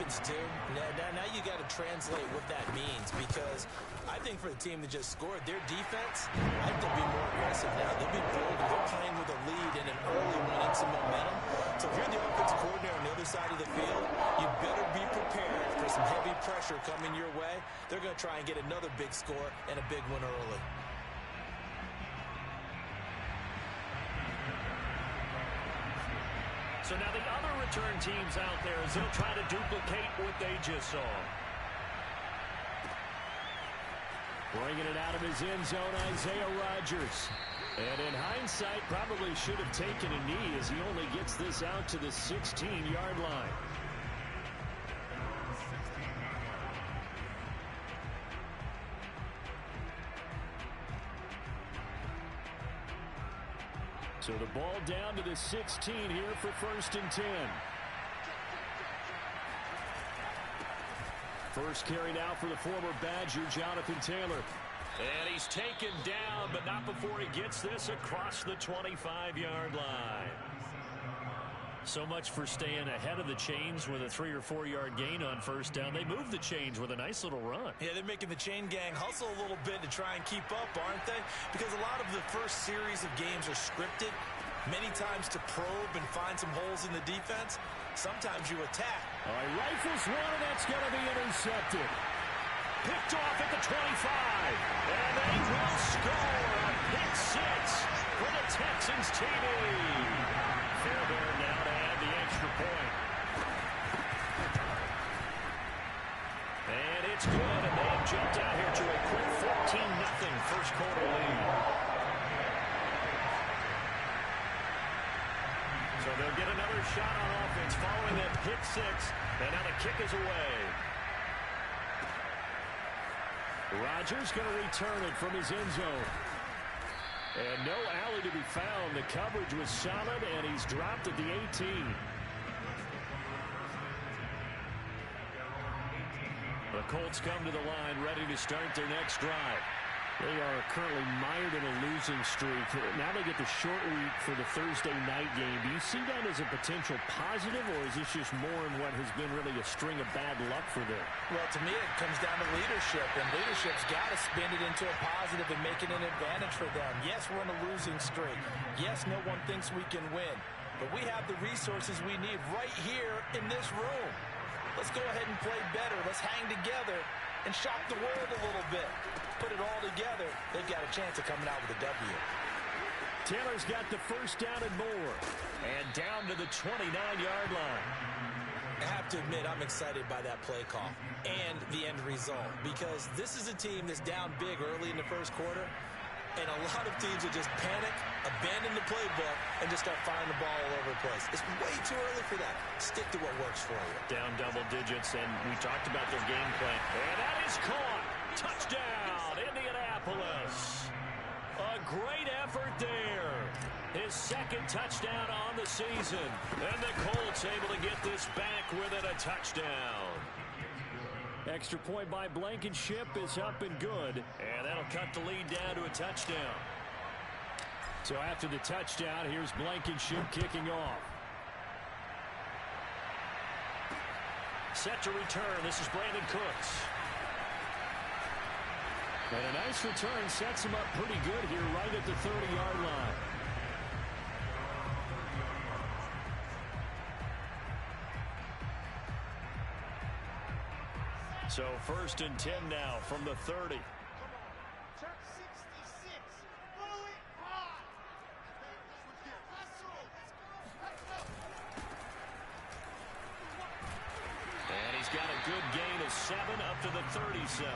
happens too. Now you got to translate what that means, because I think for the team that just scored, their defense, I think they'll be more aggressive now. They'll be bolder. They're playing with a lead and an early one and some momentum. So if you're the offensive coordinator on the other side of the field, you better be prepared for some heavy pressure coming your way. They're going to try and get another big score and a big one early. So now the other return teams out there as they'll try to duplicate what they just saw. Bringing it out of his end zone, Isaiah Rodgers. And in hindsight, probably should have taken a knee as he only gets this out to the 16-yard line. So the ball down to the 16 here for 1st and 10. First carry now for the former Badger, Jonathan Taylor. And he's taken down, but not before he gets this across the 25-yard line. So much for staying ahead of the chains with a 3- or 4-yard gain on 1st down. They move the chains with a nice little run. Yeah, they're making the chain gang hustle a little bit to try and keep up, aren't they? Because a lot of the first series of games are scripted, many times to probe and find some holes in the defense. Sometimes you attack. All right, rifles one, and that's going to be intercepted. Picked off at the 25. And they will score a pick 6 for the Texans TD. Fairbairn now to add the extra point. And it's good, and they have jumped out here to a quick 14-0 first quarter lead. So they'll get another shot on offense following that pick 6, and now the kick is away. Rodgers going to return it from his end zone. And no alley to be found. The coverage was solid, and he's dropped at the 18. The Colts come to the line, ready to start their next drive. They are currently mired in a losing streak. Now they get the short week for the Thursday night game. Do you see that as a potential positive, or is this just more in what has been really a string of bad luck for them? Well, to me, it comes down to leadership, and leadership's got to spin it into a positive and make it an advantage for them. Yes, we're in a losing streak. Yes, no one thinks we can win, but we have the resources we need right here in this room. Let's go ahead and play better. Let's hang together and shock the world a little bit. Put it all together, they've got a chance of coming out with a W. Taylor's got the 1st down and more. And down to the 29-yard line. I have to admit, I'm excited by that play call and the end result, because this is a team that's down big early in the first quarter, and a lot of teams will just panic, abandon the playbook, and just start firing the ball all over the place. It's way too early for that. Stick to what works for you. Down double digits, and we talked about their game plan. And that is caught. Touchdown, Indianapolis. A great effort there. His 2nd touchdown on the season. And the Colts able to get this back within a touchdown. Extra point by Blankenship is up and good. And that'll cut the lead down to a touchdown. So after the touchdown, here's Blankenship kicking off. Set to return. This is Brandon Cooks. And a nice return sets him up pretty good here right at the 30-yard line. So 1st and 10 now from the 30. And he's got a good gain of 7 up to the 37.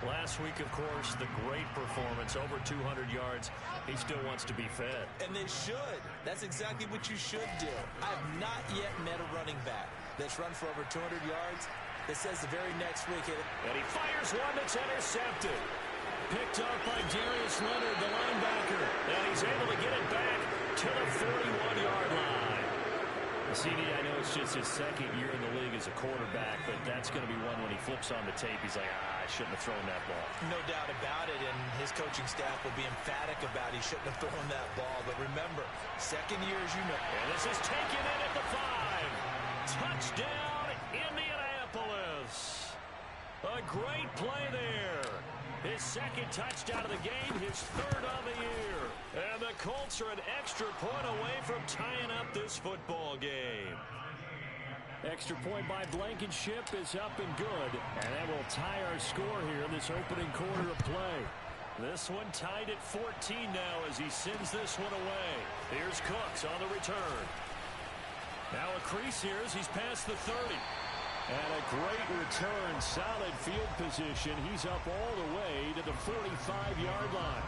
Last week, of course, the great performance, over 200 yards. He still wants to be fed. And they should. That's exactly what you should do. I have not yet met a running back that's run for over 200 yards that says the very next week. And he fires one that's intercepted. Picked up by Darius Leonard, the linebacker. And he's able to get it back to the 41-yard line. CD, I know it's just his 2nd year in the league as a quarterback, but that's going to be one when he flips on the tape. He's like, I shouldn't have thrown that ball. No doubt about it, and his coaching staff will be emphatic about he shouldn't have thrown that ball. But remember, 2nd year, as you know. And this is taken in at the 5. Touchdown, great play there. His second touchdown of the game, his third of the year. And the Colts are an extra point away from tying up this football game. Extra point by Blankenship is up and good. And that will tie our score here in this opening quarter of play. This one tied at 14 now as he sends this one away. Here's Cooks on the return. Now a crease here as he's past the 30. And a great return, solid field position. He's up all the way to the 45-yard line.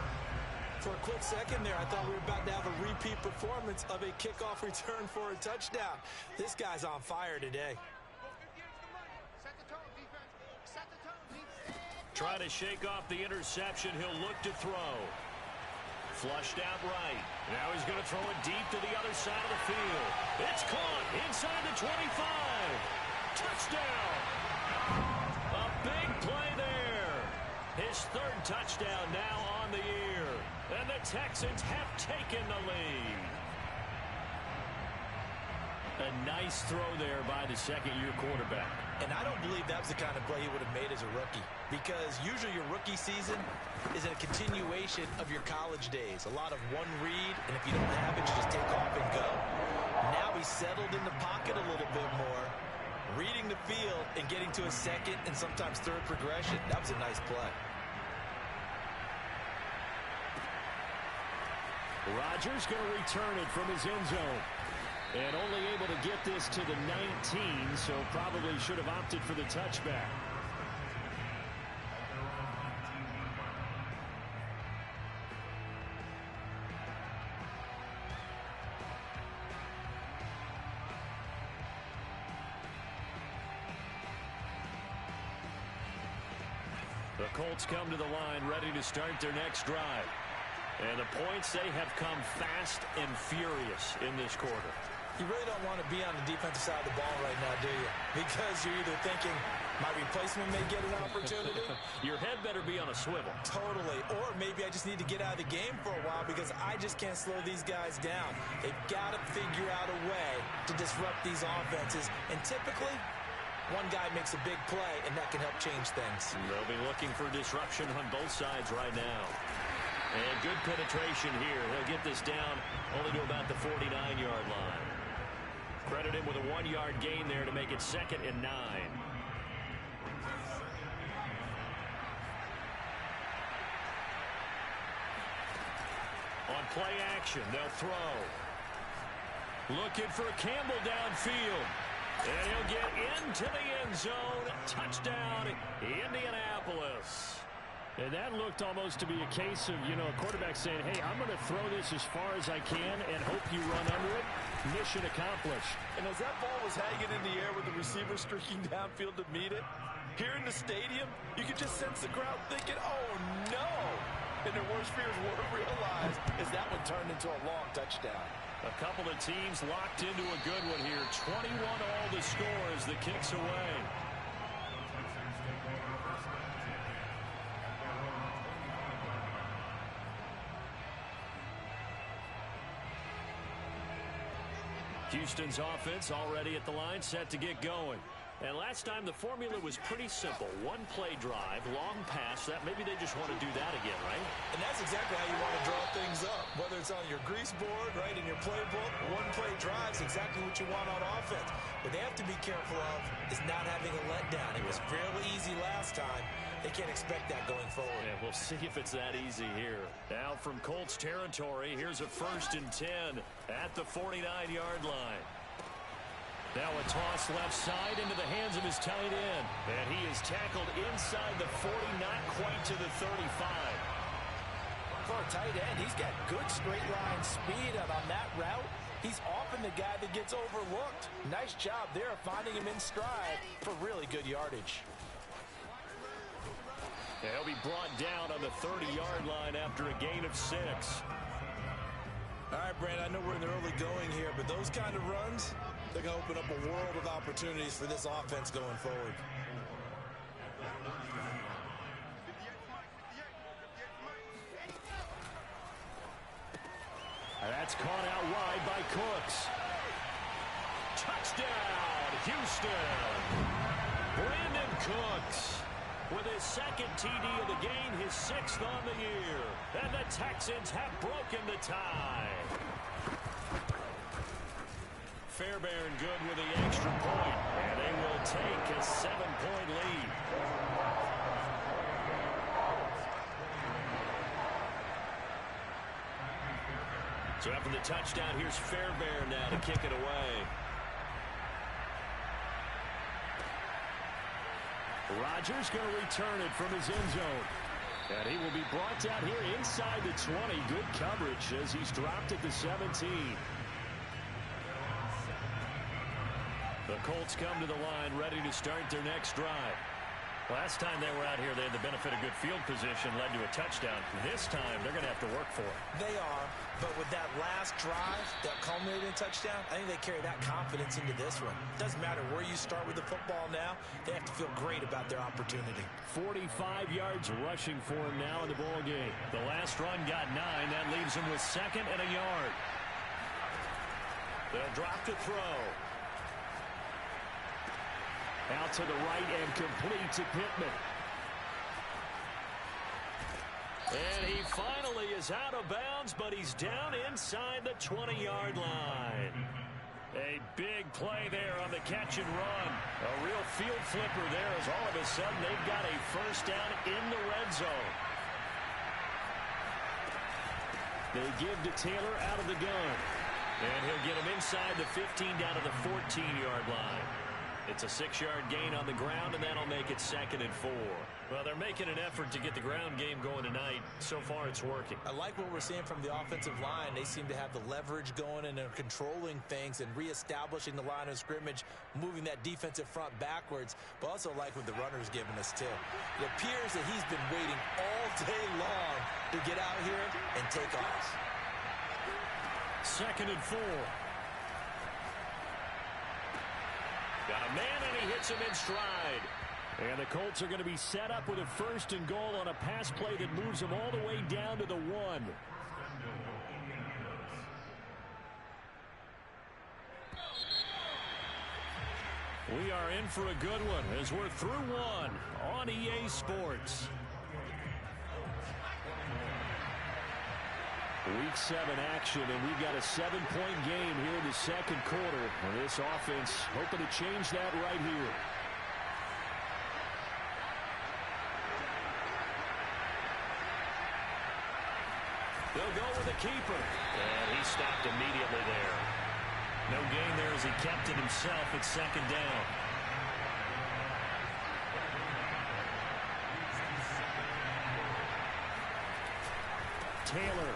For a quick second there, I thought we were about to have a repeat performance of a kickoff return for a touchdown. This guy's on fire today. Trying to shake off the interception. He'll look to throw. Flushed out right. Now he's going to throw it deep to the other side of the field. It's caught inside the 25. Touchdown! A big play there. His third touchdown now on the year. And the Texans have taken the lead. A nice throw there by the second-year quarterback. And I don't believe that was the kind of play he would have made as a rookie. Because usually your rookie season is a continuation of your college days. A lot of one read, and if you don't have it, you just take off and go. Now he's settled in the pocket a little bit more, reading the field and getting to a second and sometimes third progression. That was a nice play. Rodgers going to return it from his end zone. And only able to get this to the 19, so probably should have opted for the touchback. The Colts come to the line ready to start their next drive. And the points, they have come fast and furious in this quarter. You really don't want to be on the defensive side of the ball right now, do you? Because you're either thinking, my replacement may get an opportunity. Your head better be on a swivel. Totally. Or maybe I just need to get out of the game for a while because I just can't slow these guys down. They've got to figure out a way to disrupt these offenses. And typically, one guy makes a big play, and that can help change things. They'll be looking for disruption on both sides right now. And good penetration here. He'll get this down only to about the 49-yard line. Credit him with a 1-yard gain there to make it 2nd and 9. On play action, they'll throw. Looking for Campbell downfield. And he'll get into the end zone. Touchdown, Indianapolis. And that looked almost to be a case of, a quarterback saying, hey, I'm going to throw this as far as I can and hope you run under it. Mission accomplished. And as that ball was hanging in the air with the receiver streaking downfield to meet it, here in the stadium, you could just sense the crowd thinking, oh, no. And their worst fears were realized as that one turned into a long touchdown. A couple of teams locked into a good one here. 21 all the score as the kick's away. Houston's offense already at the line, set to get going. And last time the formula was pretty simple. One play drive, long pass. That maybe they just want to do that again, right? And that's exactly how you want to draw things up. Whether it's on your grease board, right, in your playbook, one play drive is exactly what you want on offense. What they have to be careful of is not having a letdown. It was fairly easy last time. They can't expect that going forward. Yeah, we'll see if it's that easy here. Now from Colts territory, here's a 1st and 10 at the 49-yard line. Now a toss left side into the hands of his tight end. And he is tackled inside the 40, not quite to the 35. For a tight end, he's got good straight line speed, and on that route, he's often the guy that gets overlooked. Nice job there finding him in stride for really good yardage. And he'll be brought down on the 30-yard line after a gain of 6. All right, Brandon, I know we're in the early going here, but those kind of runs, they're going to open up a world of opportunities for this offense going forward. That's caught out wide by Cooks. Touchdown, Houston. Brandon Cooks. with his second TD of the game, his 6th on the year. And the Texans have broken the tie. Fairbairn good with the extra point, and they will take a 7-point lead. So after the touchdown, here's Fairbairn now to kick it away. Rodgers going to return it from his end zone. And he will be brought down here inside the 20. Good coverage as he's dropped at the 17. The Colts come to the line ready to start their next drive. Last time they were out here, they had the benefit of good field position, led to a touchdown. This time, they're going to have to work for it. They are, but with that last drive that culminated in a touchdown, I think they carry that confidence into this one. Doesn't matter where you start with the football now, they have to feel great about their opportunity. 45 yards rushing for him now in the ball game. The last run got 9. That leaves him with 2nd and a yard. They'll drop to throw. Out to the right and complete to Pittman. And he finally is out of bounds, but he's down inside the 20-yard line. A big play there on the catch and run. A real field flipper there as all of a sudden they've got a first down in the red zone. They give to Taylor out of the gun. And he'll get him inside the 15 down to the 14-yard line. It's a 6-yard gain on the ground, and that'll make it 2nd and 4. Well, they're making an effort to get the ground game going tonight. So far, it's working. I like what we're seeing from the offensive line. They seem to have the leverage going and are controlling things and reestablishing the line of scrimmage, moving that defensive front backwards, but also like what the runner's giving us, too. It appears that he's been waiting all day long to get out here and take off. 2nd and 4. Got a man, and he hits him in stride. And the Colts are going to be set up with a 1st and goal on a pass play that moves them all the way down to the 1. We are in for a good one as we're through 1 on EA Sports. Week 7 action, and we've got a 7-point game here in the 2nd quarter. And this offense hoping to change that right here. They'll go with the keeper. And he stopped immediately there. No gain there as he kept it himself at 2nd down. Taylor.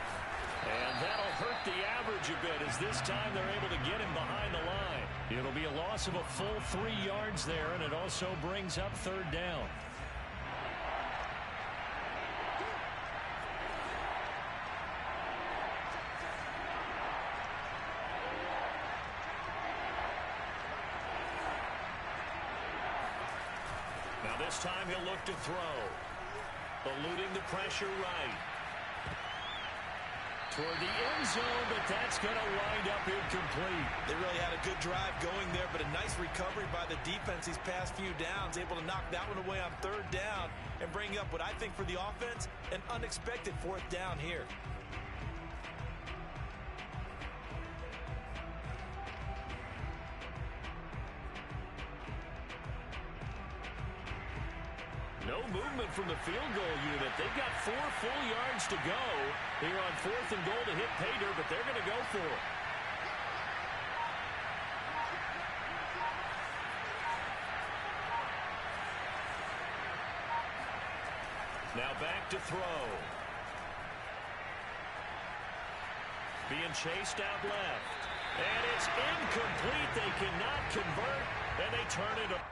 And that'll hurt the average a bit as this time they're able to get him behind the line. It'll be a loss of a full 3 yards there, and it also brings up 3rd down. Now this time he'll look to throw. Eluding the pressure right. Toward the end zone, but that's going to wind up incomplete. They really had a good drive going there, but a nice recovery by the defense these past few downs, able to knock that one away on 3rd down and bring up what I think for the offense, an unexpected 4th down here. No movement from the field goal unit. They've got 4 full yards to go here on 4th and goal to hit pay dirt, but they're going to go for it. Now back to throw. Being chased out left. And it's incomplete. They cannot convert, and they turn it up.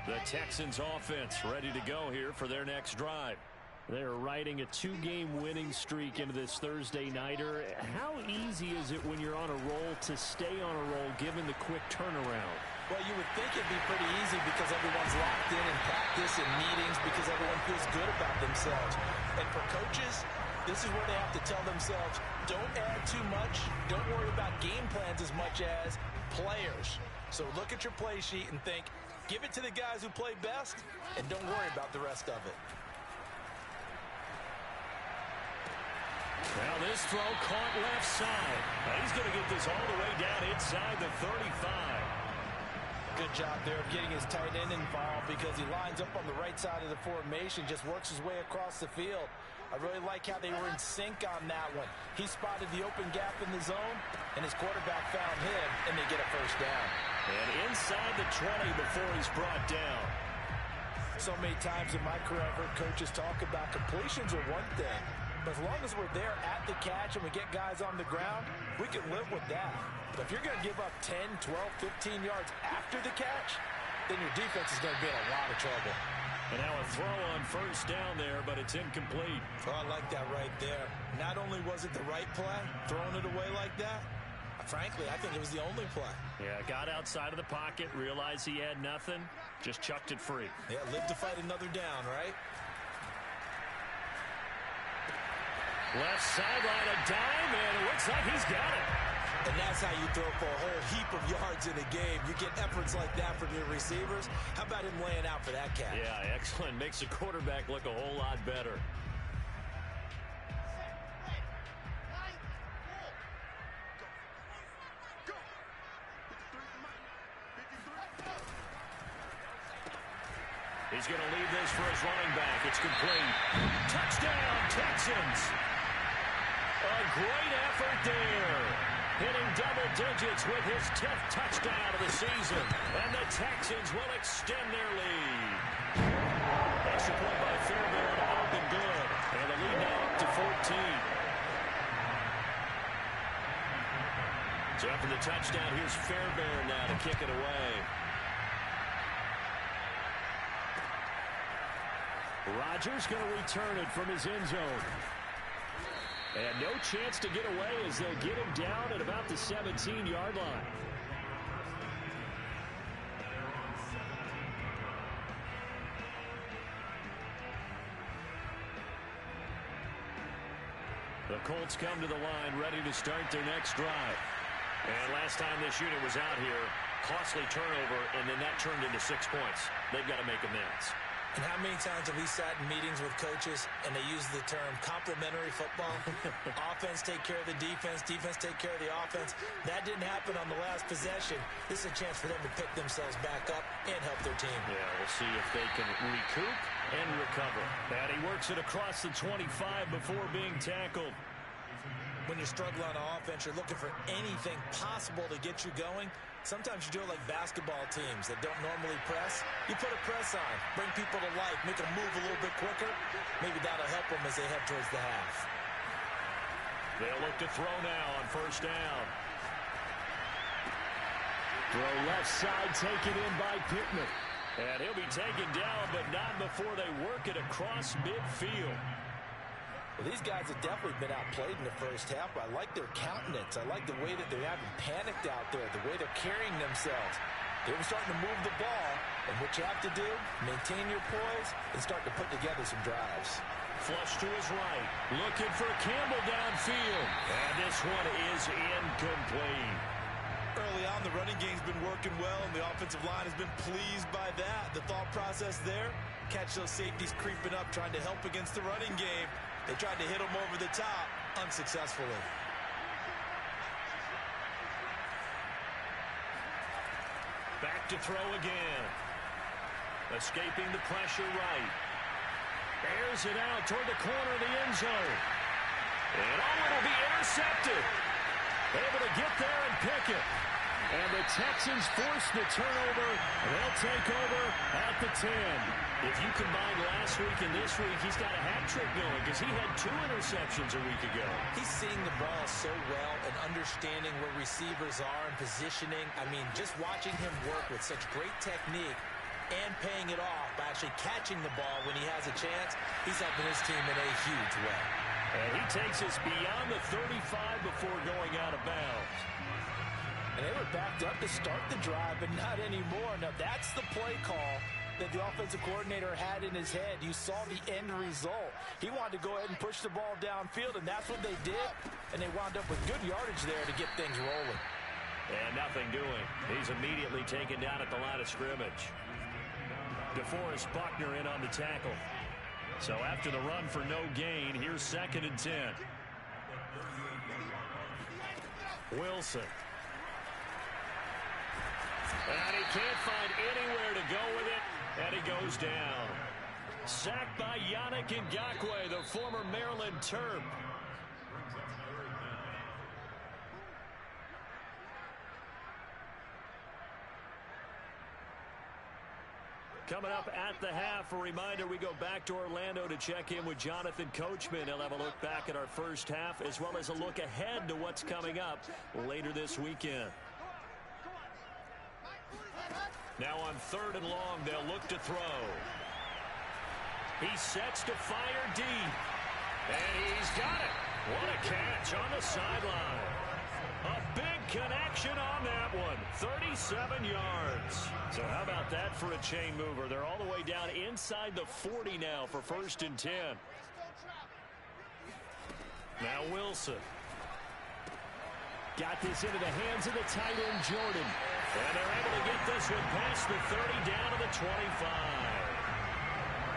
The Texans offense ready to go here for their next drive. They're riding a 2-game winning streak into this Thursday nighter. How easy is it when you're on a roll to stay on a roll given the quick turnaround? Well, you would think it'd be pretty easy because everyone's locked in practice and meetings because everyone feels good about themselves. And for coaches, this is where they have to tell themselves, don't add too much. Don't worry about game plans as much as players. So look at your play sheet and think, give it to the guys who play best, and don't worry about the rest of it. Now this throw caught left side. Now he's going to get this all the way down inside the 35. Good job there of getting his tight end involved because he lines up on the right side of the formation, just works his way across the field. I really like how they were in sync on that one. He spotted the open gap in the zone, and his quarterback found him, and they get a first down. And inside the 20 before he's brought down. So many times in my career, I've heard coaches talk about completions are one thing, but as long as we're there at the catch and we get guys on the ground, we can live with that. But if you're going to give up 10, 12, 15 yards after the catch, then your defense is going to be in a lot of trouble. And now a throw on first down there, but it's incomplete. Oh, I like that right there. Not only was it the right play, throwing it away like that, frankly, I think it was the only play. Yeah, got outside of the pocket, realized he had nothing, just chucked it free. Yeah, live to fight another down, right? Left sideline, a dime, and it looks like he's got it. And that's how you throw for a whole heap of yards in a game. You get efforts like that from your receivers. How about him laying out for that catch? Yeah, excellent. Makes the quarterback look a whole lot better. He's going to leave this for his running back. It's complete. Touchdown, Texans. A great effort there. Hitting double digits with his 10th touchdown of the season. And the Texans will extend their lead. Extra point by Fairbairn, up and good. And the lead now up to 14. So after the touchdown, here's Fairbairn now to kick it away. Rodgers going to return it from his end zone. And no chance to get away as they'll get him down at about the 17-yard line. The Colts come to the line ready to start their next drive. And last time this unit was out here, costly turnover, and then that turned into 6 points. They've got to make amends. And how many times have we sat in meetings with coaches and they use the term complementary football? Offense take care of the defense, defense take care of the offense. That didn't happen on the last possession. This is a chance for them to pick themselves back up and help their team. Yeah, we'll see if they can recoup and recover. And he works it across the 25 before being tackled. When you're struggling on offense, you're looking for anything possible to get you going. Sometimes you do it like basketball teams that don't normally press. You put a press on, bring people to life, make them move a little bit quicker. Maybe that'll help them as they head towards the half. They'll look to throw now on first down. Throw left side, taken in by Pittman. And he'll be taken down, but not before they work it across midfield. Well, these guys have definitely been outplayed in the first half, but I like their countenance. I like the way that they haven't panicked out there, the way they're carrying themselves. They were starting to move the ball, and what you have to do, maintain your poise and start to put together some drives. Flush to his right, looking for Campbell downfield. And this one is incomplete. Early on, the running game's been working well, and the offensive line has been pleased by that. The thought process there, catch those safeties creeping up, trying to help against the running game. They tried to hit him over the top, unsuccessfully. Back to throw again. Escaping the pressure right. Airs it out toward the corner of the end zone. And it'll be intercepted. Able to get there and pick it. And the Texans force the turnover. They'll take over at the 10. If you combine last week and this week, he's got a hat trick going because he had 2 interceptions a week ago. He's seeing the ball so well and understanding where receivers are and positioning. I mean, just watching him work with such great technique, and paying it off by actually catching the ball when he has a chance. He's helping his team in a huge way. And he takes us beyond the 35 before going out of bounds. And they were backed up to start the drive, but not anymore. Now, that's the play call that the offensive coordinator had in his head. You saw the end result. He wanted to go ahead and push the ball downfield, and that's what they did. And they wound up with good yardage there to get things rolling. And nothing doing. He's immediately taken down at the line of scrimmage. DeForest Buckner in on the tackle. So after the run for no gain, here's 2nd and 10. Wilson. And he can't find anywhere to go with it, and he goes down. Sacked by Yannick Ngakoue, the former Maryland Terp. Coming up at the half, a reminder, we go back to Orlando to check in with Jonathan Coachman. He'll have a look back at our first half, as well as a look ahead to what's coming up later this weekend. Now on 3rd and long, they'll look to throw. He sets to fire deep. And he's got it. What a catch on the sideline. A big connection on that one. 37 yards. So how about that for a chain mover? They're all the way down inside the 40 now for 1st and 10. Now Wilson. Got this into the hands of the tight end, Jordan. And they're able to get this one past the 30 down to the 25.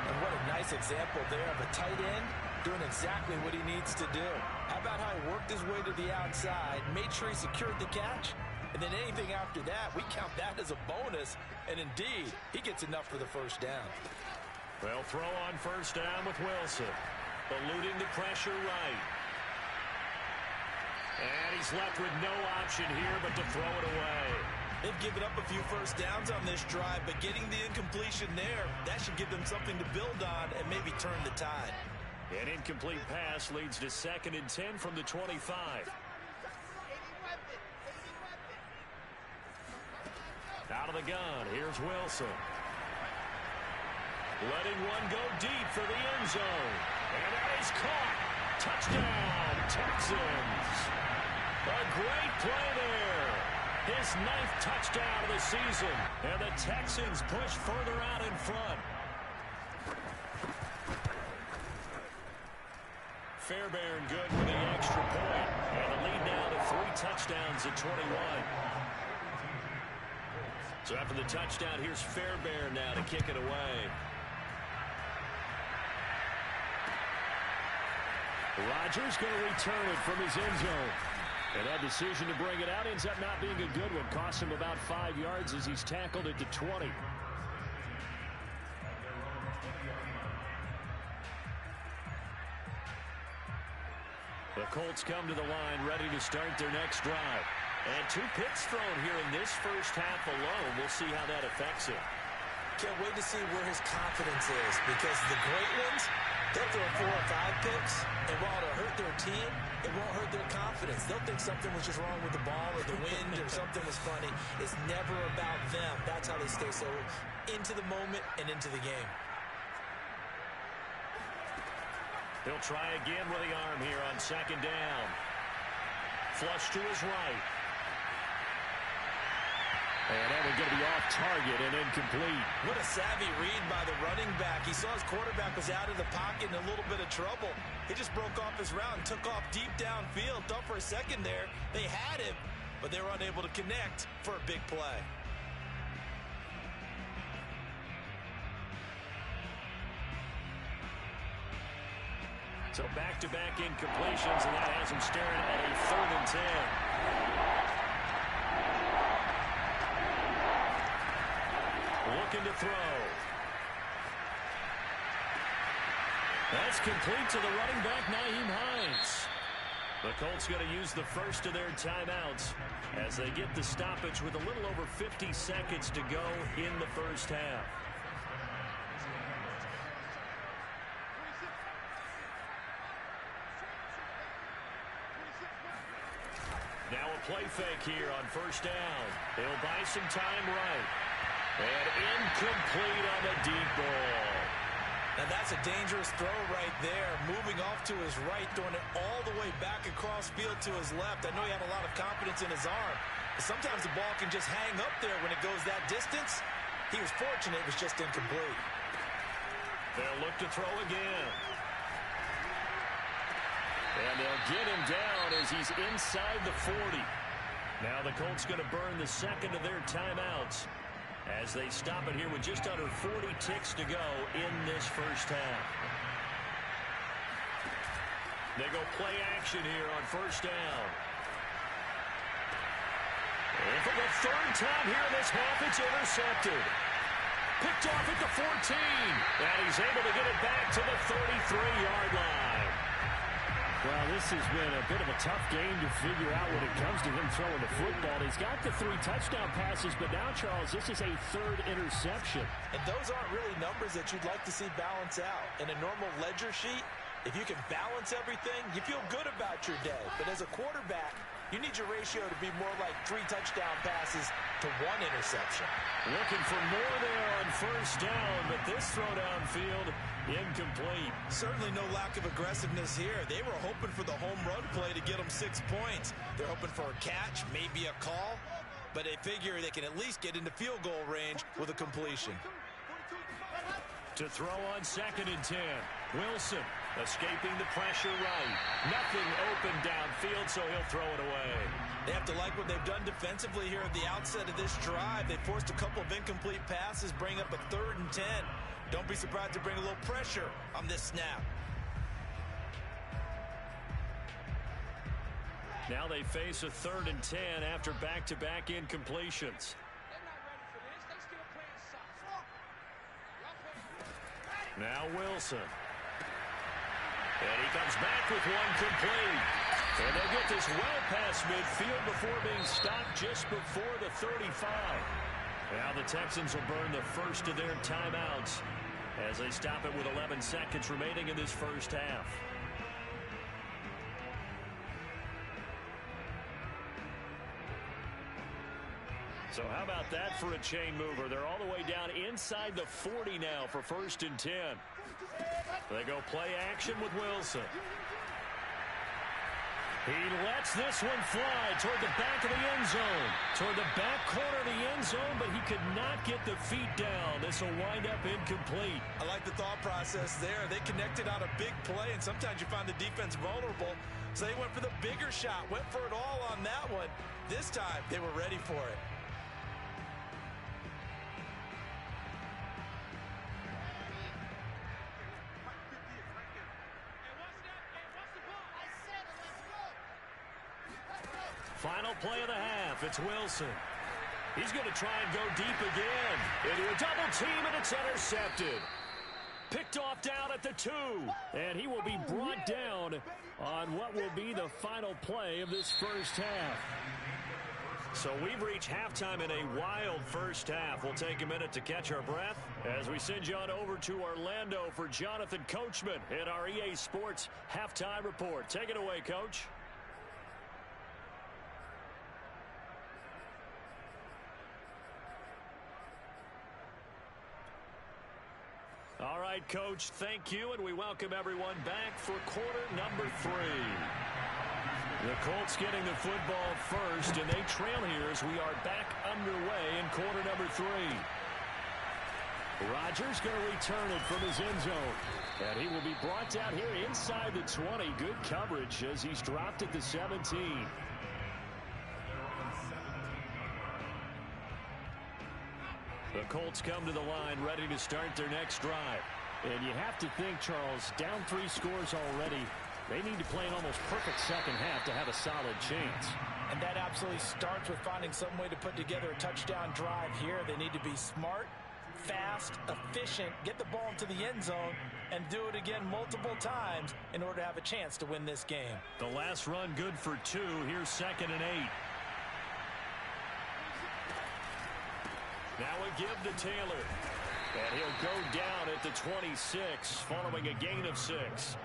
And what a nice example there of a tight end doing exactly what he needs to do. How about how he worked his way to the outside, made sure he secured the catch, and then anything after that, we count that as a bonus. And indeed, he gets enough for the 1st down. Well, throw on 1st down with Wilson. Eluding the pressure right. And he's left with no option here but to throw it away. They've given up a few 1st downs on this drive, but getting the incompletion there, that should give them something to build on and maybe turn the tide. An incomplete pass leads to 2nd and 10 from the 25. Out of the gun, here's Wilson. Letting one go deep for the end zone. And that is caught. Touchdown, Texans. A great play there. His 9th touchdown of the season. And the Texans push further out in front. Fairbairn good for the extra point. And the lead now to 3 touchdowns at 21. So after the touchdown, here's Fairbairn now to kick it away. Rodgers going to return it from his end zone. And that decision to bring it out ends up not being a good one. Cost him about 5 yards as he's tackled it to 20. The Colts come to the line ready to start their next drive. And 2 picks thrown here in this first half alone. We'll see how that affects him. Can't wait to see where his confidence is, because the great ones, they'll throw 4 or 5 picks, and while it'll hurt their team, it won't hurt their confidence. They'll think something was just wrong with the ball or the wind or something was funny. It's never about them. That's how they stay so into the moment and into the game. He'll try again with the arm here on 2nd down. Flush to his right. And that one going to be off target and incomplete. What a savvy read by the running back. He saw his quarterback was out of the pocket in a little bit of trouble. He just broke off his route and took off deep downfield. Thought for a second there they had him, but they were unable to connect for a big play. So back-to-back incompletions, and that has him staring at a 3rd and 10. Looking to throw. That's complete to the running back, Nyheim Hines. The Colts going to use the first of their timeouts as they get the stoppage with a little over 50 seconds to go in the first half. Now a play fake here on 1st down. They'll buy some time right. And incomplete on the deep ball. And that's a dangerous throw right there. Moving off to his right, throwing it all the way back across field to his left. I know he had a lot of confidence in his arm, but sometimes the ball can just hang up there when it goes that distance. He was fortunate it was just incomplete. They'll look to throw again. And they'll get him down as he's inside the 40. Now the Colts going to burn the second of their timeouts as they stop it here with just under 40 ticks to go in this first half. They go play action here on first down. And for the third time here in this half, it's intercepted. Picked off at the 14. And he's able to get it back to the 33-yard line. Well, this has been a bit of a tough game to figure out when it comes to him throwing the football. He's got the 3 touchdown passes, but now, Charles, this is a third interception. And those aren't really numbers that you'd like to see balance out. In a normal ledger sheet, if you can balance everything, you feel good about your day. But as a quarterback, you need your ratio to be more like 3 touchdown passes to 1 interception. Looking for more there on first down, but this throw downfield, incomplete. Certainly no lack of aggressiveness here. They were hoping for the home run play to get them 6 points. They're hoping for a catch, maybe a call, but they figure they can at least get into field goal range with a completion. To throw on 2nd and 10. Wilson escaping the pressure right. Nothing open downfield, so he'll throw it away. They have to like what they've done defensively here at the outset of this drive. They forced a couple of incomplete passes, bring up a 3rd and 10. Don't be surprised to bring a little pressure on this snap. Now they face a 3rd and 10 after back-to-back incompletions. Now Wilson. And he comes back with one complete. And they'll get this well past midfield before being stopped just before the 35. Now the Texans will burn the first of their timeouts as they stop it with 11 seconds remaining in this first half. So how about that for a chain mover? They're all the way down inside the 40 now for 1st and 10. They go play action with Wilson. He lets this one fly toward the back of the end zone. Toward the back corner of the end zone, but he could not get the feet down. This will wind up incomplete. I like the thought process there. They connected on a big play, and sometimes you find the defense vulnerable. So they went for the bigger shot, went for it all on that one. This time, they were ready for it. Final play of the half. It's Wilson. He's going to try and go deep again. Into a double team, and it's intercepted. Picked off down at the 2. And he will be brought down on what will be the final play of this first half. So we've reached halftime in a wild first half. We'll take a minute to catch our breath as we send you on over to Orlando for Jonathan Coachman in our EA Sports Halftime Report. Take it away, Coach. All right, Coach, thank you, and we welcome everyone back for quarter number 3. The Colts getting the football first, and they trail here as we are back underway in quarter number 3. Rodgers going to return it from his end zone, and he will be brought down here inside the 20. Good coverage as he's dropped at the 17. The Colts come to the line ready to start their next drive. And you have to think, Charles, down 3 scores already. They need to play an almost perfect second half to have a solid chance. And that absolutely starts with finding some way to put together a touchdown drive here. They need to be smart, fast, efficient, get the ball into the end zone, and do it again multiple times in order to have a chance to win this game. The last run good for 2. Here's 2nd and 8. Now a give to Taylor. And he'll go down at the 26 following a gain of 6.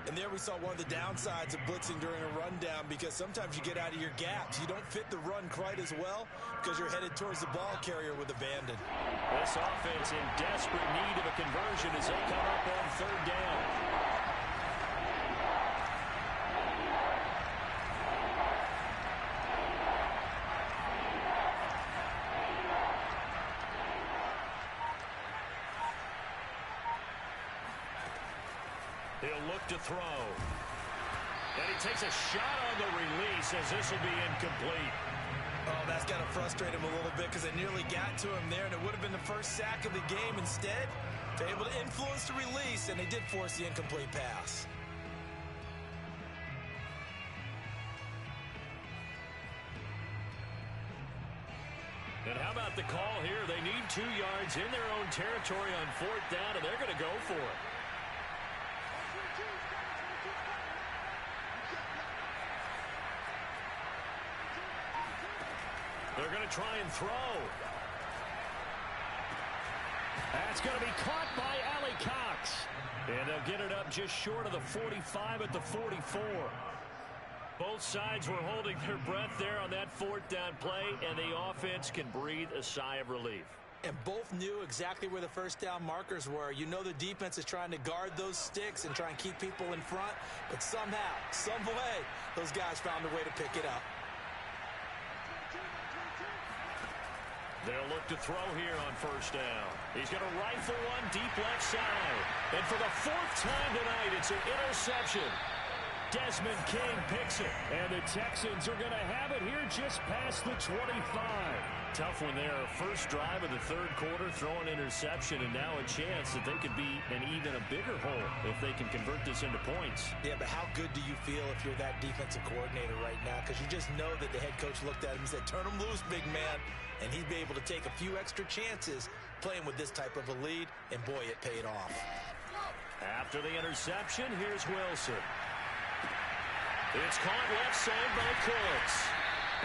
And there we saw one of the downsides of blitzing during a rundown, because sometimes you get out of your gaps. You don't fit the run quite as well because you're headed towards the ball carrier with abandon. This offense in desperate need of a conversion as they come up on third down. He'll look to throw. And he takes a shot on the release as this will be incomplete. Oh, that's got to frustrate him a little bit because they nearly got to him there, and it would have been the first sack of the game. Instead, they're able to influence the release, and they did force the incomplete pass. And how about the call here? They need 2 yards in their own territory on fourth down, and they're going to go for it. They're going to try and throw. That's going to be caught by Ali Cox. And they'll get it up just short of the 45 at the 44. Both sides were holding their breath there on that fourth down play, and the offense can breathe a sigh of relief. And both knew exactly where the first down markers were. You know the defense is trying to guard those sticks and try and keep people in front, but somehow, some way, those guys found a way to pick it up. They'll look to throw here on first down. He's going to rifle one deep left side. And for the 4th time tonight, it's an interception. Desmond King picks it. And the Texans are going to have it here just past the 25. Tough one there. First drive of the third quarter, throw an interception, and now a chance that they could be in even a bigger hole if they can convert this into points. Yeah, but how good do you feel if you're that defensive coordinator right now? Because you just know that the head coach looked at him and said, turn him loose, big man. And he'd be able to take a few extra chances playing with this type of a lead, and boy, it paid off. After the interception, here's Wilson. It's caught left side by Cooks.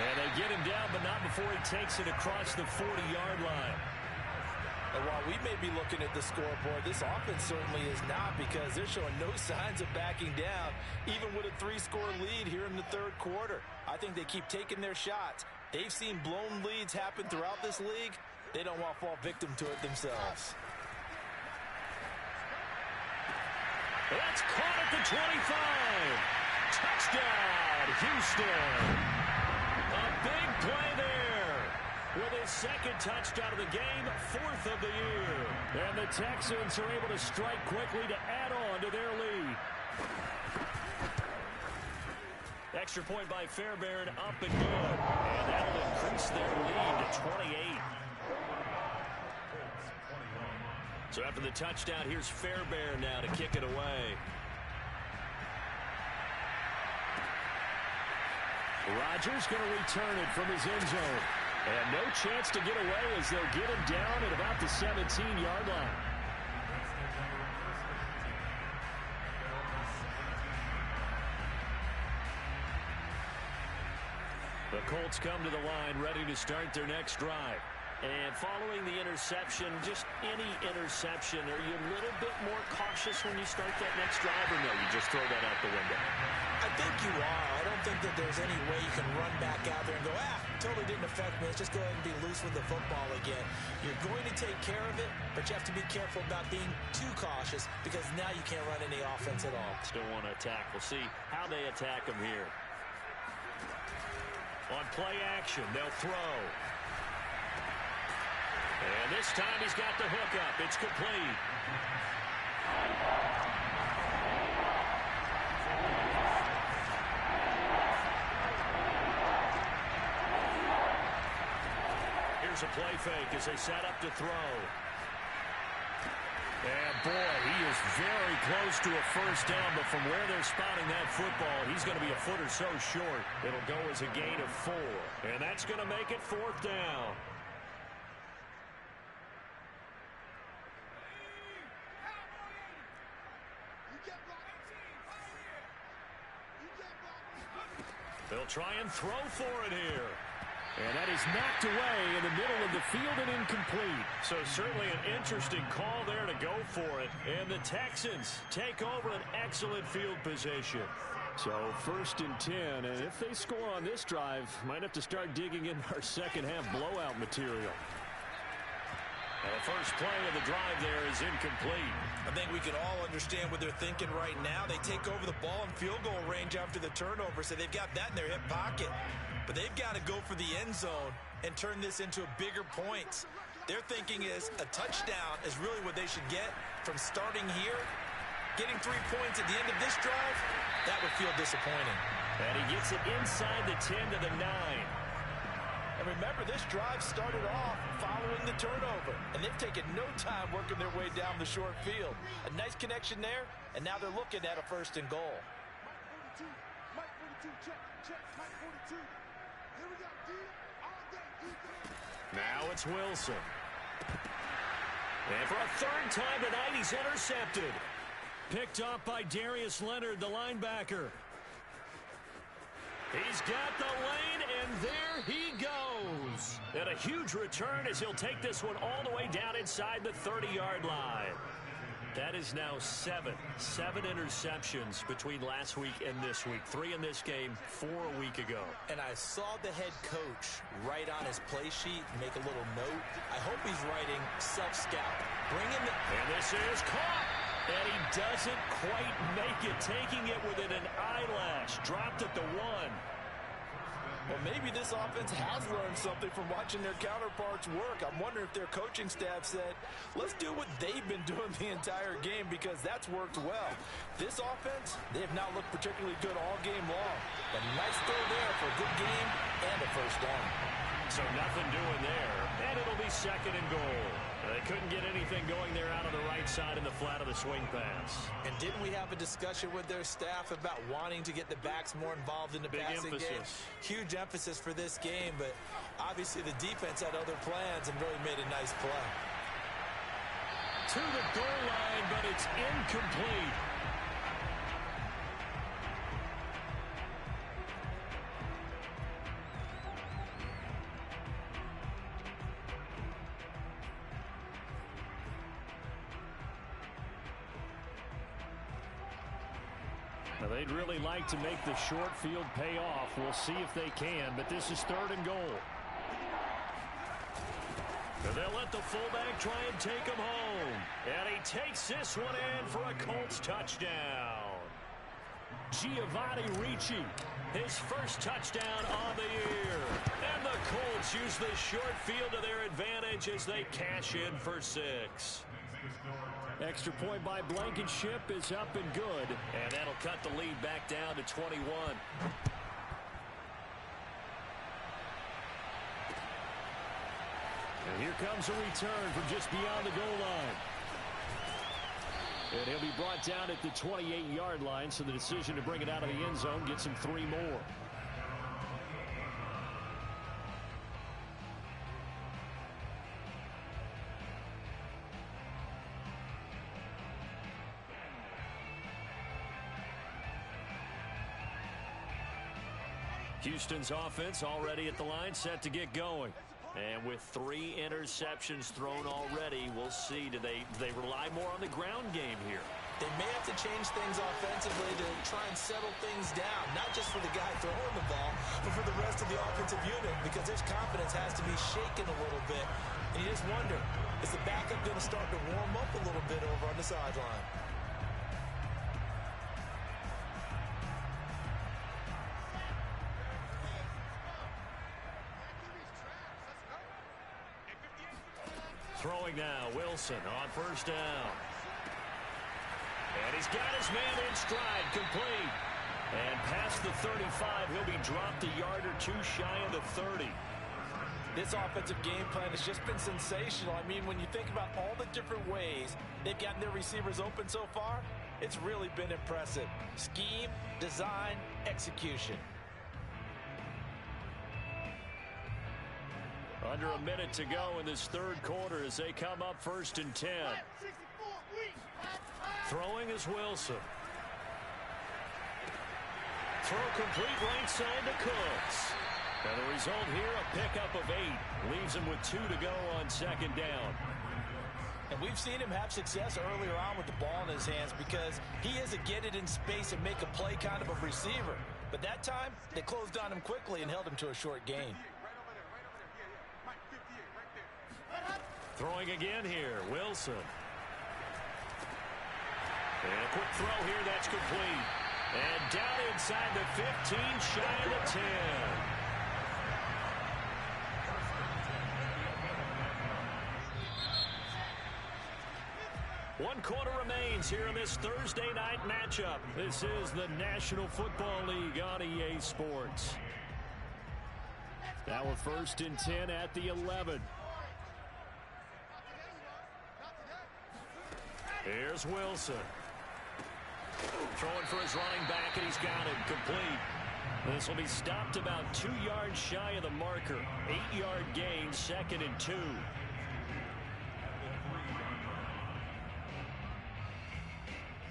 And they get him down, but not before he takes it across the 40-yard line. And while we may be looking at the scoreboard, this offense certainly is not, because they're showing no signs of backing down, even with a 3-score lead here in the third quarter. I think they keep taking their shots. They've seen blown leads happen throughout this league. They don't want to fall victim to it themselves. That's caught at the 25. Touchdown, Houston. A big play there. With his 2nd touchdown of the game, 4th of the year. And the Texans are able to strike quickly to add on to their lead. Extra point by Fairbairn, up and good. And that'll increase their lead to 28. So after the touchdown, here's Fairbairn now to kick it away. Rodgers going to return it from his end zone. And no chance to get away as they'll get him down at about the 17-yard line. The Colts come to the line ready to start their next drive. And following the interception, just any interception, are you a little bit more cautious when you start that next drive, or no, you just throw that out the window? I think you are. I don't think that there's any way you can run back out there and go, totally didn't affect me. Let's just go ahead and be loose with the football again. You're going to take care of it, but you have to be careful about being too cautious, because now you can't run any offense at all. Still want to attack. We'll see how they attack him here. On play action, they'll throw. And this time he's got the hook up. It's complete. Here's a play fake as they set up to throw. And boy, he is very close to a first down, but from where they're spotting that football, he's going to be a foot or so short. It'll go as a gain of 4. And that's going to make it 4th down. They'll try and throw for it here. And that is knocked away in the middle of the field and incomplete. So certainly an interesting call there to go for it. And the Texans take over an excellent field position. So 1st and 10, and if they score on this drive, might have to start digging in our second half blowout material. And the first play of the drive there is incomplete. I think we can all understand what they're thinking right now. They take over the ball in field goal range after the turnover, so they've got that in their hip pocket. But they've got to go for the end zone and turn this into bigger points. Their thinking is a touchdown is really what they should get from starting here. Getting 3 points at the end of this drive, that would feel disappointing. And he gets it inside the 10 to the 9. And remember, this drive started off following the turnover, and they've taken no time working their way down the short field. A nice connection there, and now they're looking at a 1st and goal. Now it's Wilson. And for a 3rd time tonight, he's intercepted. Picked off by Darius Leonard, the linebacker. He's got the lane, and there he goes. And a huge return as he'll take this one all the way down inside the 30-yard line. That is now 7 interceptions between last week and this week. 3 in this game, 4 a week ago. And I saw the head coach write on his play sheet, make a little note. I hope he's writing self-scout. Bring in the... And this is caught. And he doesn't quite make it, taking it within an eyelash. Dropped at the 1. Well, maybe this offense has learned something from watching their counterparts work. I'm wondering if their coaching staff said, let's do what they've been doing the entire game, because that's worked well. This offense, they have not looked particularly good all game long. But nice throw there for a good game and a 1st down. So nothing doing there, and it'll be 2nd and goal. They couldn't get anything going there out of the right side in the flat of the swing pass. And didn't we have a discussion with their staff about wanting to get the backs more involved in the passing game? Huge emphasis for this game, but obviously the defense had other plans and really made a nice play. To the goal line, but it's incomplete. Now, they'd really like to make the short field pay off. We'll see if they can, but this is 3rd and goal. And they'll let the fullback try and take him home. And he takes this one in for a Colts touchdown. Giovanni Ricci, his 1st touchdown on the year. And the Colts use the short field to their advantage as they cash in for 6. Extra point by Blankenship is up and good. And that'll cut the lead back down to 21. And here comes a return from just beyond the goal line. And he'll be brought down at the 28-yard line, so the decision to bring it out of the end zone gets him 3 more. Houston's offense already at the line, set to get going. And with 3 interceptions thrown already, we'll see. Do they rely more on the ground game here? They may have to change things offensively to try and settle things down, not just for the guy throwing the ball, but for the rest of the offensive unit, because his confidence has to be shaken a little bit. And you just wonder, is the backup going to start to warm up a little bit over on the sideline? Throwing now, Wilson on 1st down. And he's got his man in stride, complete. And past the 35, he'll be dropped a yard or 2 shy of the 30. This offensive game plan has just been sensational. I mean, when you think about all the different ways they've gotten their receivers open so far, it's really been impressive. Scheme, design, execution. Under a minute to go in this 3rd quarter as they come up 1st and 10. Throwing is Wilson. Throw complete right side to Cooks. And the result here, a pickup of 8. Leaves him with 2 to go on second down. And we've seen him have success earlier on with the ball in his hands because he is a get it in space and make a play kind of a receiver. But that time, they closed on him quickly and held him to a short gain. Throwing again here, Wilson. And a quick throw here, that's complete. And down inside the 15, shy of the 10. One quarter remains here in this Thursday night matchup. This is the National Football League on EA Sports. Now we're 1st and 10 at the 11. Here's Wilson. Throwing for his running back, and he's got it complete. This will be stopped about 2 yards shy of the marker. 8-yard gain, 2nd and 2.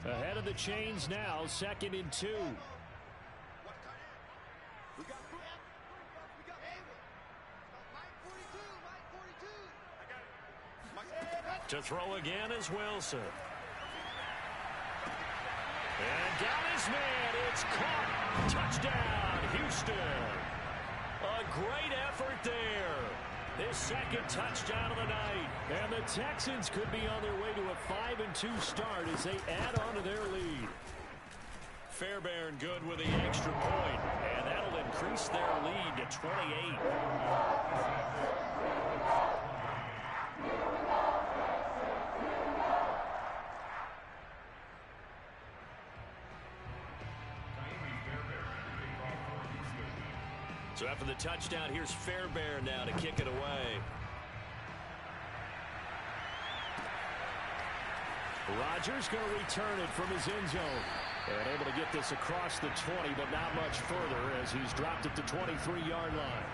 Ahead of the chains now, 2nd and 2. To throw again is Wilson. And down his man, it's caught. Touchdown, Houston. A great effort there. His 2nd touchdown of the night. And the Texans could be on their way to a 5-2 start as they add on to their lead. Fairbairn good with the extra point, and that'll increase their lead to 28. So after the touchdown, here's Fairbairn now to kick it away. Rodgers going to return it from his end zone. And able to get this across the 20, but not much further as he's dropped it to 23-yard line.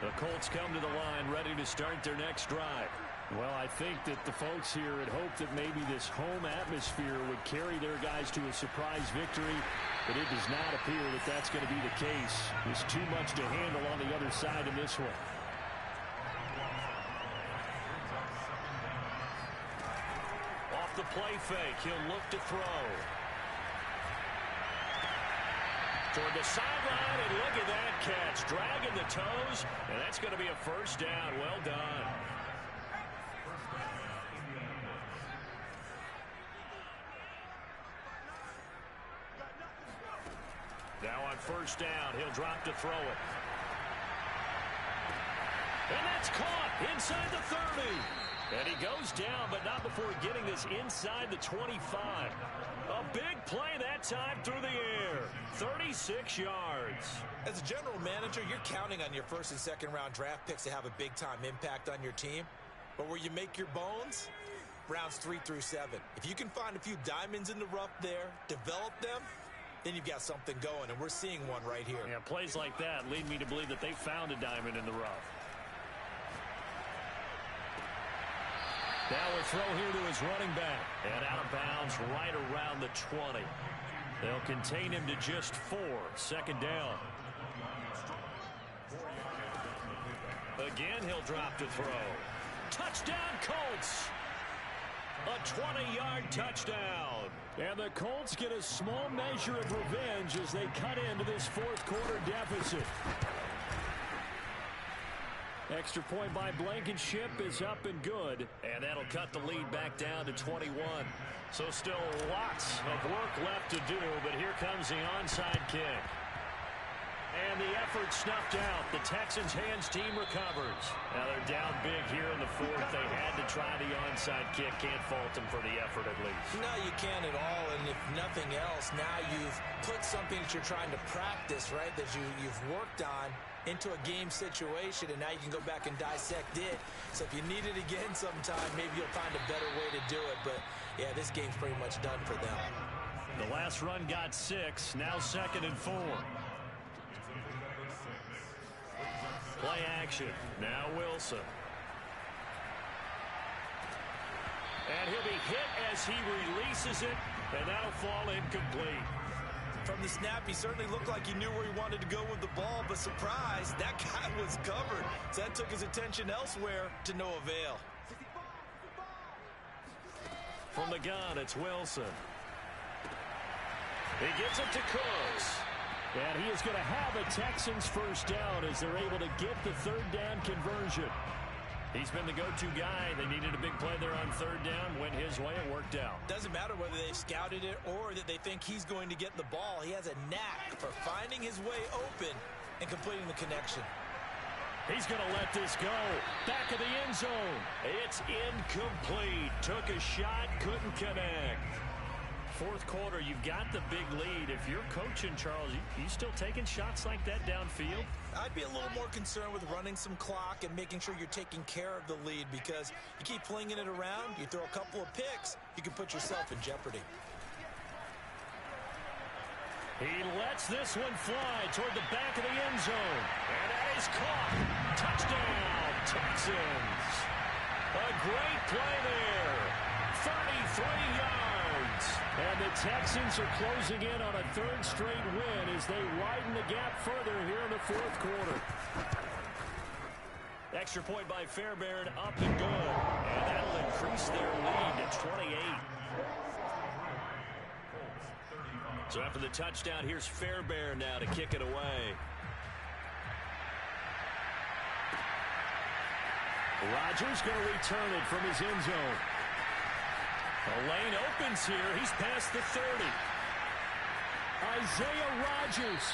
The Colts come to the line ready to start their next drive. Well, I think that the folks here had hoped that maybe this home atmosphere would carry their guys to a surprise victory, but it does not appear that that's going to be the case. There's too much to handle on the other side in this one. Off the play fake, he'll look to throw. Toward the sideline, and look at that catch. Dragging the toes, and that's going to be a first down. Well done. Now on first down, he'll drop to throw it. And that's caught inside the 30. And he goes down, but not before getting this inside the 25. A big play that time through the air. 36 yards. As a general manager, you're counting on your 1st and 2nd round draft picks to have a big-time impact on your team. But where you make your bones, rounds 3 through 7. If you can find a few diamonds in the rough there, develop them, then you've got something going, and we're seeing one right here. Yeah, plays like that lead me to believe that they found a diamond in the rough. Now a throw here to his running back. And out of bounds right around the 20. They'll contain him to just 4. 2nd down. Again, he'll drop to throw. Touchdown, Colts! A 20-yard touchdown. And the Colts get a small measure of revenge as they cut into this 4th quarter deficit. Extra point by Blankenship is up and good. And that'll cut the lead back down to 21. So still lots of work left to do, but here comes the onside kick. And the effort snuffed out. The Texans' hands team recovers. Now they're down big here in the 4th. They had to try the onside kick. Can't fault them for the effort at least. No, you can't at all. And if nothing else, now you've put something that you're trying to practice, right, that you've worked on into a game situation, and now you can go back and dissect it. So if you need it again sometime, maybe you'll find a better way to do it. But, yeah, this game's pretty much done for them. The last run got 6. Now 2nd and 4. Play action. Now Wilson. And he'll be hit as he releases it, and that'll fall incomplete. From the snap, he certainly looked like he knew where he wanted to go with the ball, but surprise, that guy was covered. So that took his attention elsewhere to no avail. From the gun, it's Wilson. He gets it to Cooks. And he is going to have a Texans first down as they're able to get the third down conversion. He's been the go-to guy. They needed a big play there on third down. Went his way. It worked out. Doesn't matter whether they've scouted it or that they think he's going to get the ball. He has a knack for finding his way open and completing the connection. He's going to let this go. Back of the end zone. It's incomplete. Took a shot, couldn't connect. Fourth quarter, you've got the big lead. If you're coaching, Charles, you still taking shots like that downfield? I'd be a little more concerned with running some clock and making sure you're taking care of the lead, because you keep flinging it around, you throw a couple of picks, you can put yourself in jeopardy. He lets this one fly toward the back of the end zone. And that is caught. Touchdown, Texans. A great play there. 33 yards. And the Texans are closing in on a third straight win as they widen the gap further here in the fourth quarter. Extra point by Fairbairn, up and good. And that'll increase their lead to 28. So after the touchdown, here's Fairbairn now to kick it away. Rodgers going to return it from his end zone. The lane opens here. He's past the 30. Isaiah Rodgers.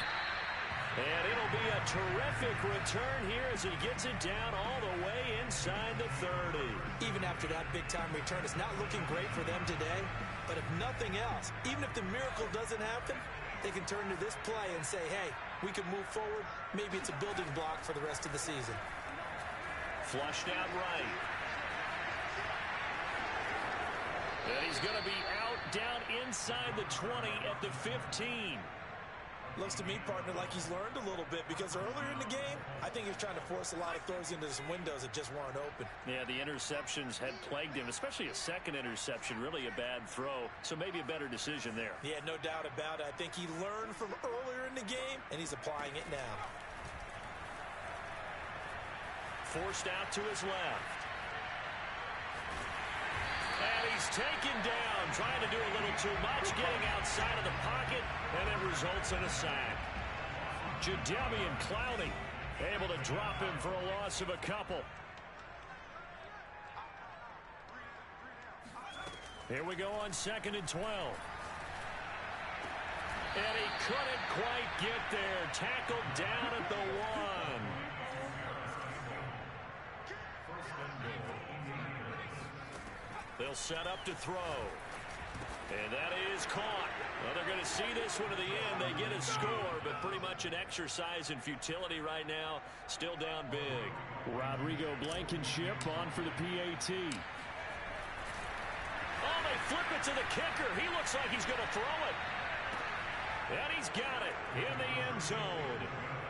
And it'll be a terrific return here as he gets it down all the way inside the 30. Even after that big-time return, it's not looking great for them today. But if nothing else, even if the miracle doesn't happen, they can turn to this play and say, hey, we can move forward. Maybe it's a building block for the rest of the season. Flushed out right. And he's going to be out down inside the 20 at the 15. Looks to me, partner, like he's learned a little bit, because earlier in the game, I think he was trying to force a lot of throws into some windows that just weren't open. Yeah, the interceptions had plagued him, especially a second interception, really a bad throw. So maybe a better decision there. Yeah, no doubt about it. I think he learned from earlier in the game, and he's applying it now. Forced out to his left. And he's taken down, trying to do a little too much, getting outside of the pocket, and it results in a sack. Jadeveon Clowney able to drop him for a loss of a couple. Here we go on 2nd and 12. And he couldn't quite get there. Tackled down at the 1. They'll set up to throw. And that is caught. Well, they're going to see this one to the end. They get a score, but pretty much an exercise in futility right now. Still down big. Rodrigo Blankenship on for the PAT. Oh, they flip it to the kicker. He looks like he's going to throw it. And he's got it in the end zone.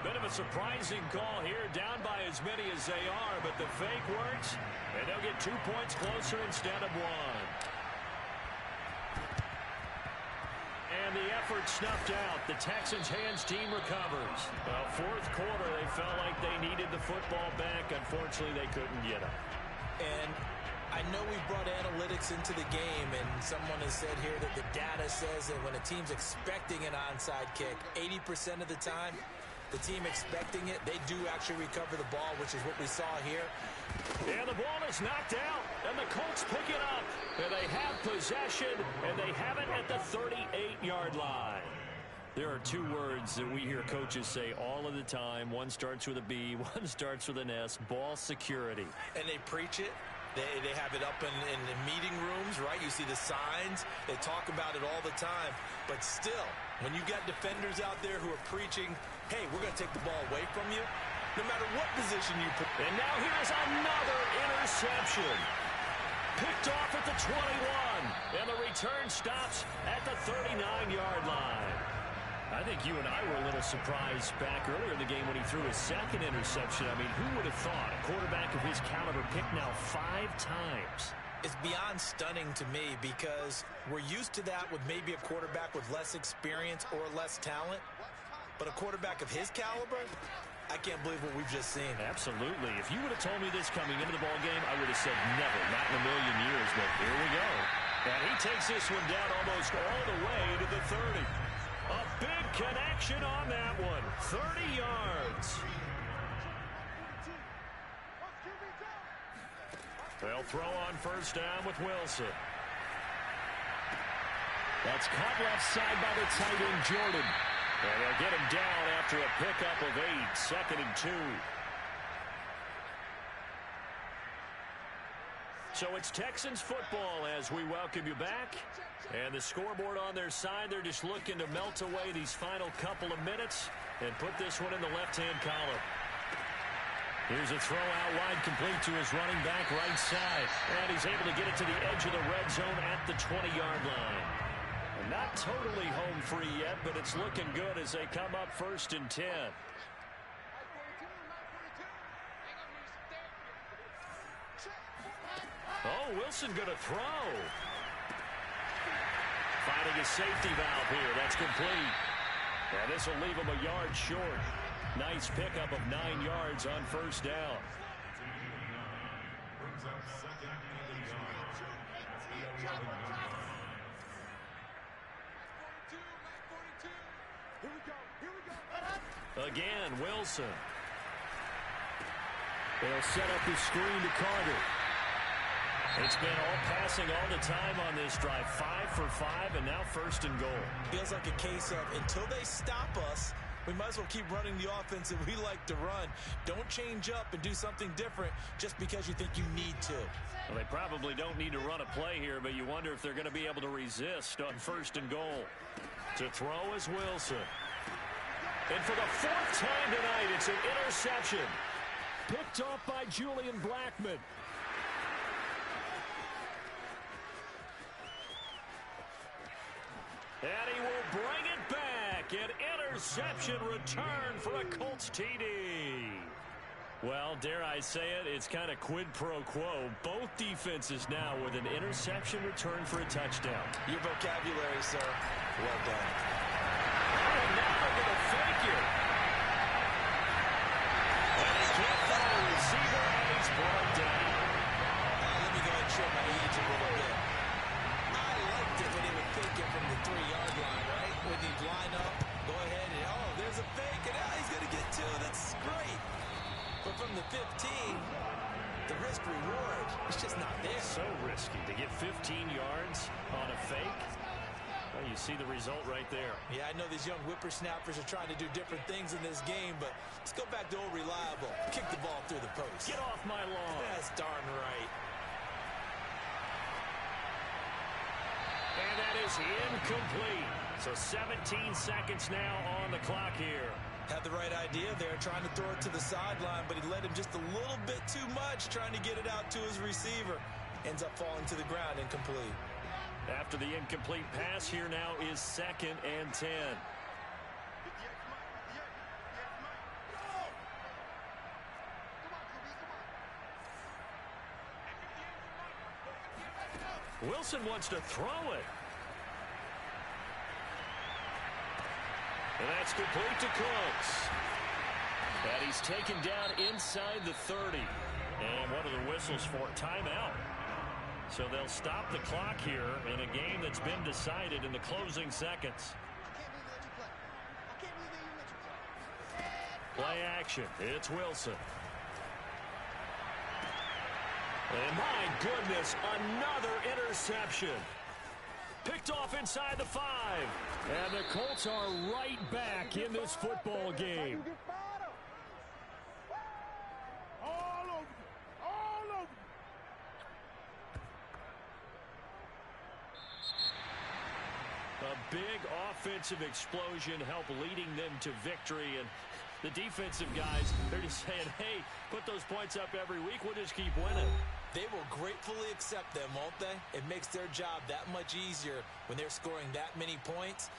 Bit of a surprising call here, down by as many as they are, but the fake works, and they'll get 2 points closer instead of 1. And the effort snuffed out. The Texans' hands team recovers. Well, fourth quarter, they felt like they needed the football back. Unfortunately, they couldn't get it. And I know we brought analytics into the game, and someone has said here that the data says that when a team's expecting an onside kick, 80% of the time, the team expecting it, they do actually recover the ball, which is what we saw here. And the ball is knocked out, and the Colts pick it up. And they have possession, and they have it at the 38-yard line. There are two words that we hear coaches say all of the time. One starts with a B, one starts with an S, ball security. And they preach it. They have it up in the meeting rooms, right? You see the signs. They talk about it all the time. But still, when you got defenders out there who are preaching, hey, we're going to take the ball away from you, no matter what position you put. And now here's another interception. Picked off at the 21. And the return stops at the 39-yard line. I think you and I were a little surprised back earlier in the game when he threw his second interception. I mean, who would have thought a quarterback of his caliber picked now 5 times? It's beyond stunning to me because we're used to that with maybe a quarterback with less experience or less talent. But a quarterback of his caliber, I can't believe what we've just seen. Absolutely. If you would have told me this coming into the ballgame, I would have said never, not in a million years. But here we go. And he takes this one down almost all the way to the 30. A big connection on that one. 30 yards. They'll throw on first down with Wilson. That's caught left side by the tight end, Jordan. And they'll get him down after a pickup of 8, 2nd and 2. So it's Texans football as we welcome you back. And the scoreboard on their side, they're just looking to melt away these final couple of minutes and put this one in the left-hand column. Here's a throw out wide, complete to his running back right side. And he's able to get it to the edge of the red zone at the 20-yard line. And not totally home free yet, but it's looking good as they come up 1st and 10. Oh, Wilson going to throw. Finding a safety valve here. That's complete. And this will leave him a yard short. Nice pickup of 9 yards on first down. Again, Wilson. They'll set up the screen to Carter. It's been all passing all the time on this drive. 5 for 5, and now 1st and goal. Feels like a case of until they stop us, we might as well keep running the offense that we like to run. Don't change up and do something different just because you think you need to. Well, they probably don't need to run a play here, but you wonder if they're going to be able to resist on 1st and goal. To throw is Wilson. And for the 4th time tonight, it's an interception. Picked off by Julian Blackmon. And he will bring it back. An interception return for a Colts TD. Well, dare I say it, it's kind of quid pro quo. Both defenses now with an interception return for a touchdown. Your vocabulary, sir. Well done. And now they're going to fake it. And he can't find a receiver, and he's brought down. Let me go ahead and show my age a little bit. I liked it when he would fake it from the 3-yard line, right? When he'd line up, go ahead, and oh, there's a fake, and now he's going to get 2. That's great. But from the 15, the risk-reward is just not there. So risky to get 15 yards on a fake. Well, you see the result right there. Yeah, I know these young whippersnappers are trying to do different things in this game, but let's go back to old reliable. Kick the ball through the post. Get off my lawn. That's darn right. And that is incomplete. So 17 seconds now on the clock here. Had the right idea there, trying to throw it to the sideline, but he led him just a little bit too much, trying to get it out to his receiver. Ends up falling to the ground, incomplete. After the incomplete pass, here now is 2nd and 10. Wilson wants to throw it. And that's complete to Cooks. And he's taken down inside the 30. And what are the whistles for? Timeout. So they'll stop the clock here in a game that's been decided in the closing seconds. Play action. It's Wilson. And my goodness, another interception. Picked off inside the 5. And the Colts are right back in this football game. A big offensive explosion helped leading them to victory. And the defensive guys, they're just saying, hey, put those points up every week. We'll just keep winning. They will gratefully accept them, won't they? It makes their job that much easier when they're scoring that many points.